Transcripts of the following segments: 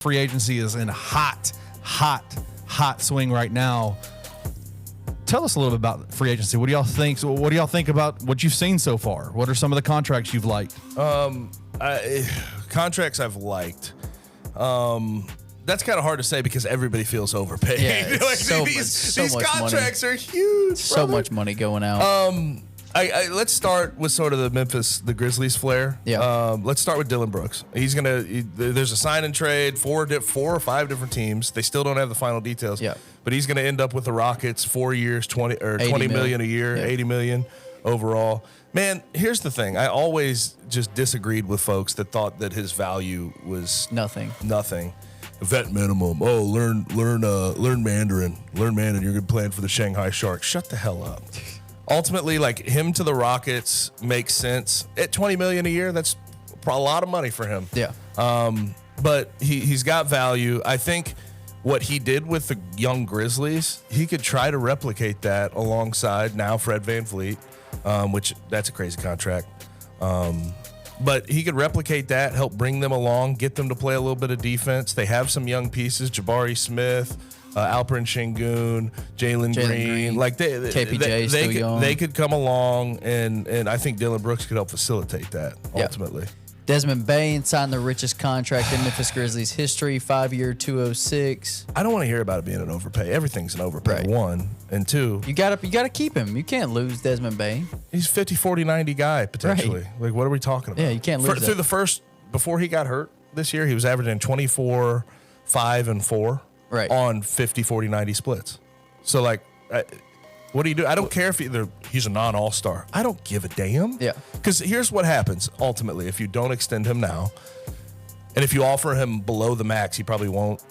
Free agency is in hot swing right now. Tell us a little bit about free agency. What do y'all think? So what do y'all think about what you've seen so far? What are some of the contracts you've liked? Contracts I've liked. That's kind of hard to say because everybody feels overpaid. Yeah, these contracts are huge. So much money going out. Let's start with sort of the Grizzlies flair. Yeah. Let's start with Dylan Brooks. There's a sign and trade, four or five different teams. They still don't have the final details. Yeah. But he's going to end up with the Rockets 4 years, 20 million a year, yeah. 80 million overall. Man, here's the thing. I always just disagreed with folks that thought that his value was nothing. Vet minimum. Oh, learn Mandarin. Learn Mandarin. You're going to plan for the Shanghai Sharks. Shut the hell up. Ultimately, like, him to the Rockets makes sense. At $20 million a year, that's a lot of money for him. Yeah. But he's got value. I think what he did with the young Grizzlies, he could try to replicate that alongside now Fred VanVleet, which that's a crazy contract. But he could replicate that, help bring them along, get them to play a little bit of defense. They have some young pieces, Jabari Smith, Alperen Şengün, Jalen Green. Like they could come along, and I think Dylan Brooks could help facilitate that ultimately. Desmond Bane signed the richest contract in Memphis Grizzlies history, 5-year, $206. I don't want to hear about it being an overpay. Everything's an overpay. Right. One and two. You gotta keep him. You can't lose Desmond Bane. He's 50, 40, 90 guy potentially. Right. Like, what are we talking about? Yeah, you can't lose through the first, before he got hurt this year, he was averaging 24, 5, and 4 on 50, 40, 90 splits. So, like, what do you do? I don't care if he's a non-all-star. I don't give a damn. Yeah. Because here's what happens, ultimately, if you don't extend him now, and if you offer him below the max, he probably won't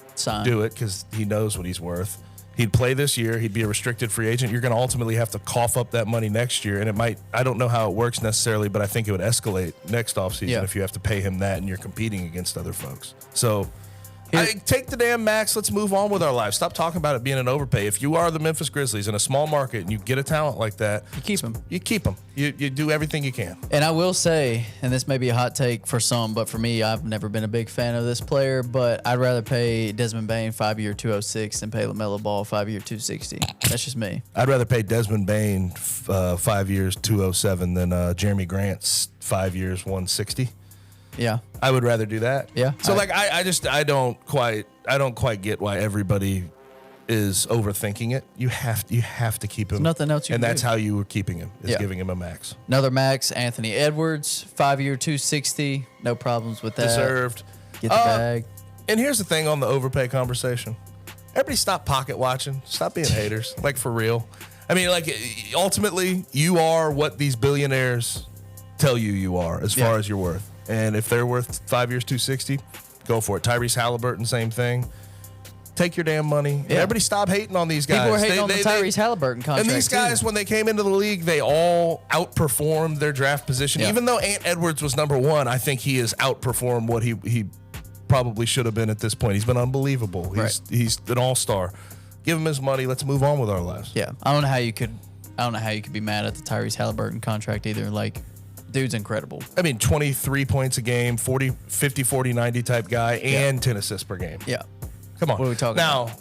do it because he knows what he's worth. He'd play this year. He'd be a restricted free agent. You're going to ultimately have to cough up that money next year, and it might – I don't know how it works necessarily, but I think it would escalate next offseason if you have to pay him that and you're competing against other folks. So – take the damn max. Let's move on with our lives. Stop talking about it being an overpay. If you are the Memphis Grizzlies in a small market and you get a talent like that, you keep him. You keep him. You do everything you can. And I will say, and this may be a hot take for some, but for me, I've never been a big fan of this player, but I'd rather pay Desmond Bane 5-year, $206 than pay LaMelo Ball 5-year, $260. That's just me. I'd rather pay Desmond Bane 5 years, $207 than Jeremy Grant's 5 years, $160. Yeah, I would rather do that. Yeah. So I don't quite get why everybody is overthinking it. You have to keep him. There's nothing else you can that's do. how you were keeping him, is giving him a max. Another max, Anthony Edwards, 5-year, $260. No problems with that. Deserved. Get the bag. And here's the thing on the overpay conversation. Everybody stop pocket watching. Stop being haters. Like, for real. I mean, like, ultimately, you are what these billionaires tell you are as far as your worth. And if they're worth 5 years, $260, go for it. Tyrese Halliburton, same thing. Take your damn money. Yeah. Everybody stop hating on these guys. People were hating on the Tyrese Halliburton contract. And these guys, when they came into the league, they all outperformed their draft position. Even though Ant Edwards was number one, I think he has outperformed what he probably should have been at this point. He's been unbelievable. He's an all-star. Give him his money. Let's move on with our lives. Yeah. I don't know how you could be mad at the Tyrese Halliburton contract either. Like, dude's incredible. I mean, 23 points a game, 50, 40, 90 type guy, and 10 assists per game. Yeah. Come on. What are we talking about? Now,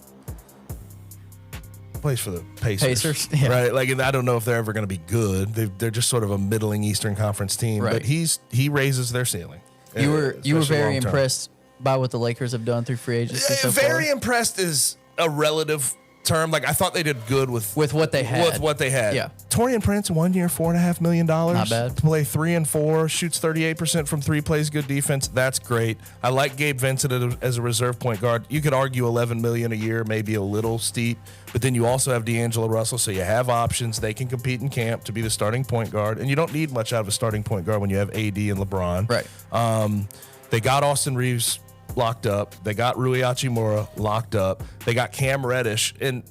plays for the Pacers. Yeah. Right? Like, I don't know if they're ever going to be good. They're just sort of a middling Eastern Conference team. Right. But he raises their ceiling. You were very impressed by what the Lakers have done through free agency so far? Very impressed is a relative term. Like, I thought they did good with what they had. With what they had. Yeah. Torian Prince, 1 year, $4.5 million. Not bad. To play 3 and 4, shoots 38% from three, plays good defense. That's great. I like Gabe Vincent as a reserve point guard. You could argue $11 million a year, maybe a little steep, but then you also have D'Angelo Russell, so you have options. They can compete in camp to be the starting point guard, and you don't need much out of a starting point guard when you have AD and LeBron. Right. They got Austin Reeves locked up. They got Rui Hachimura locked up. They got Cam Reddish, and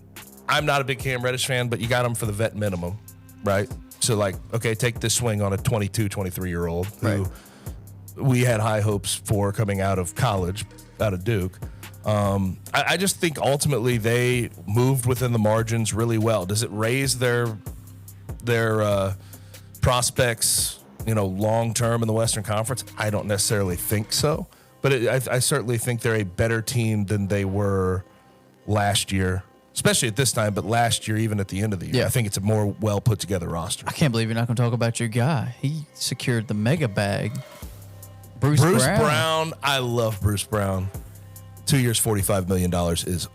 I'm not a big Cam Reddish fan, but you got him for the vet minimum, right? So, like, okay, take this swing on a 22, 23-year-old who we had high hopes for coming out of college, out of Duke. I just think ultimately they moved within the margins really well. Does it raise their prospects, long term in the Western Conference? I don't necessarily think so. But I certainly think they're a better team than they were last year, especially at this time. But last year, even at the end of the year, I think it's a more well put together roster. I can't believe you're not going to talk about your guy. He secured the mega bag. Bruce Brown. I love Bruce Brown. 2 years, $45 million is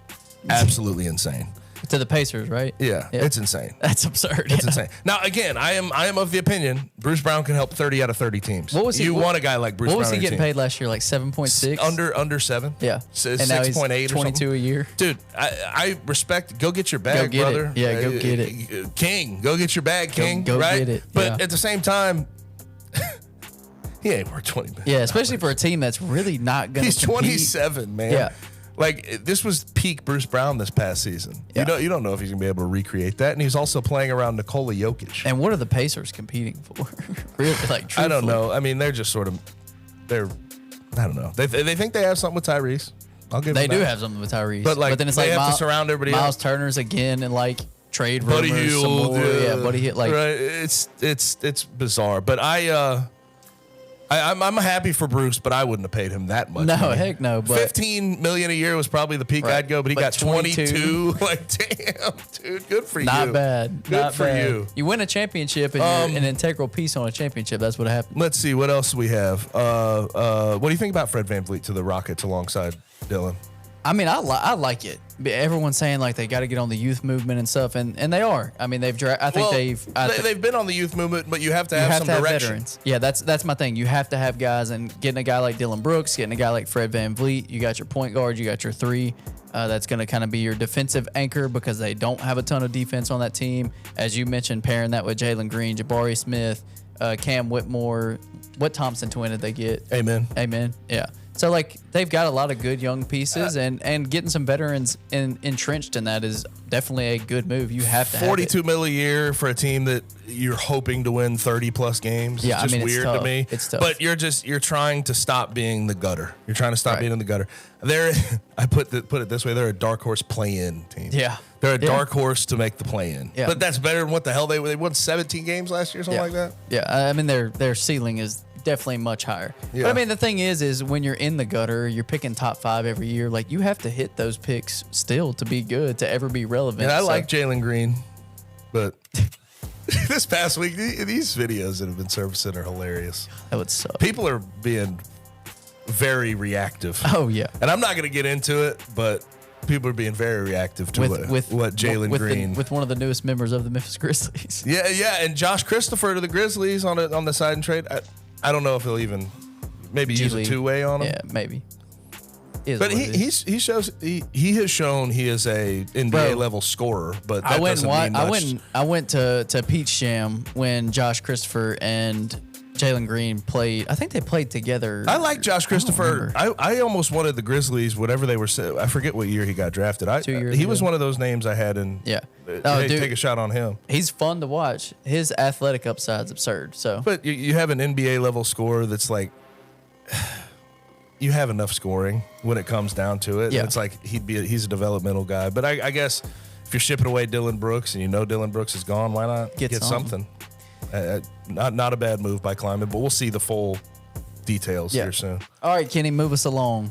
absolutely insane. To the Pacers, right? Yeah, it's insane. That's absurd. It's insane. Now, again, I am of the opinion Bruce Brown can help 30 out of 30 teams. What was he? You want a guy like Bruce Brown? What was he getting paid last year? Like 7.6? Under 7? Yeah. And now he's 6.8 or 22 a year. Dude, I respect. Go get your bag, go get brother. It. Yeah, go get it. King, go get your bag, King. Go right? get it. But at the same time, he ain't worth $20 million. Yeah, especially for a team that's really not going to He's 27, man. Yeah. Like, this was peak Bruce Brown this past season. Yeah. You don't know if he's going to be able to recreate that. And he's also playing around Nikola Jokic. And what are the Pacers competing for? Really, like, truthfully. I don't know. I mean, they're just sort of, I don't know. They think they have something with Tyrese. I'll give them that. They do have something with Tyrese. But, like, then it's they like have to surround everybody Miles else. Turner's again and, like, trade rumors. Buddy Hield. Some more. Yeah, Buddy Hield. Like, right. It's bizarre. But I'm happy for Bruce, but I wouldn't have paid him that much. No, money. heck no. But $15 million a year was probably the peak I'd go, but he got 22. Like, damn, dude, good for you. Not bad. Good Not for bad. you. You win a championship and you're an integral piece on a championship. That's what happened. Let's see what else we have. What do you think about Fred VanVleet to the Rockets alongside Dylan? I mean, I like it. Everyone's saying like they got to get on the youth movement and stuff, and they are. I mean, they've been on the youth movement, but you have to have some direction. Veterans. Yeah, that's my thing. You have to have guys, and getting a guy like Dylan Brooks, getting a guy like Fred VanVleet. You got your point guard, you got your three. That's going to kind of be your defensive anchor because they don't have a ton of defense on that team. As you mentioned, pairing that with Jalen Green, Jabari Smith, Cam Whitmore. What Thompson twin did they get? Amen. Yeah. So, like, they've got a lot of good young pieces, and getting some veterans entrenched in that is definitely a good move. You have to have it. $42 million a year for a team that you're hoping to win 30-plus games. Yeah, it's just I mean, weird to me. It's tough. But you're trying to stop being the gutter. You're trying to stop being in the gutter. I put it this way, they're a dark horse play-in team. Yeah. They're a dark horse to make the play-in. Yeah. But that's better than what the hell they won 17 games last year, something like that. Yeah, I mean, their ceiling is definitely much higher. Yeah. But I mean, the thing is when you're in the gutter, you're picking top 5 every year. Like, you have to hit those picks still to be good, to ever be relevant. And I like Jalen Green, but this past week, these videos that have been surfacing are hilarious. That would suck. People are being very reactive. Oh, yeah. And I'm not going to get into it, but people are being very reactive to what Jalen Green. with one of the newest members of the Memphis Grizzlies. Yeah, and Josh Christopher to the Grizzlies on the side and trade. I don't know if he'll even maybe use a two-way on him. Yeah, maybe. But he has shown he is a NBA level scorer. But that doesn't mean much. I went to Peach Jam when Josh Christopher and Jalen Green played. I think they played together. I like Josh Christopher. I almost wanted the Grizzlies, whatever they were. I forget what year he got drafted. 2 years he ago. was one of those names I had in. Yeah. Hey, dude, take a shot on him. He's fun to watch. His athletic upside's absurd. So, but you have an NBA level scorer that's like, you have enough scoring when it comes down to it. Yeah. And it's like he's a developmental guy. But I guess if you're shipping away Dylan Brooks and you know Dylan Brooks is gone, why not get something? Not a bad move by Kleiman, but we'll see the full details here soon. All right, Kenny, move us along.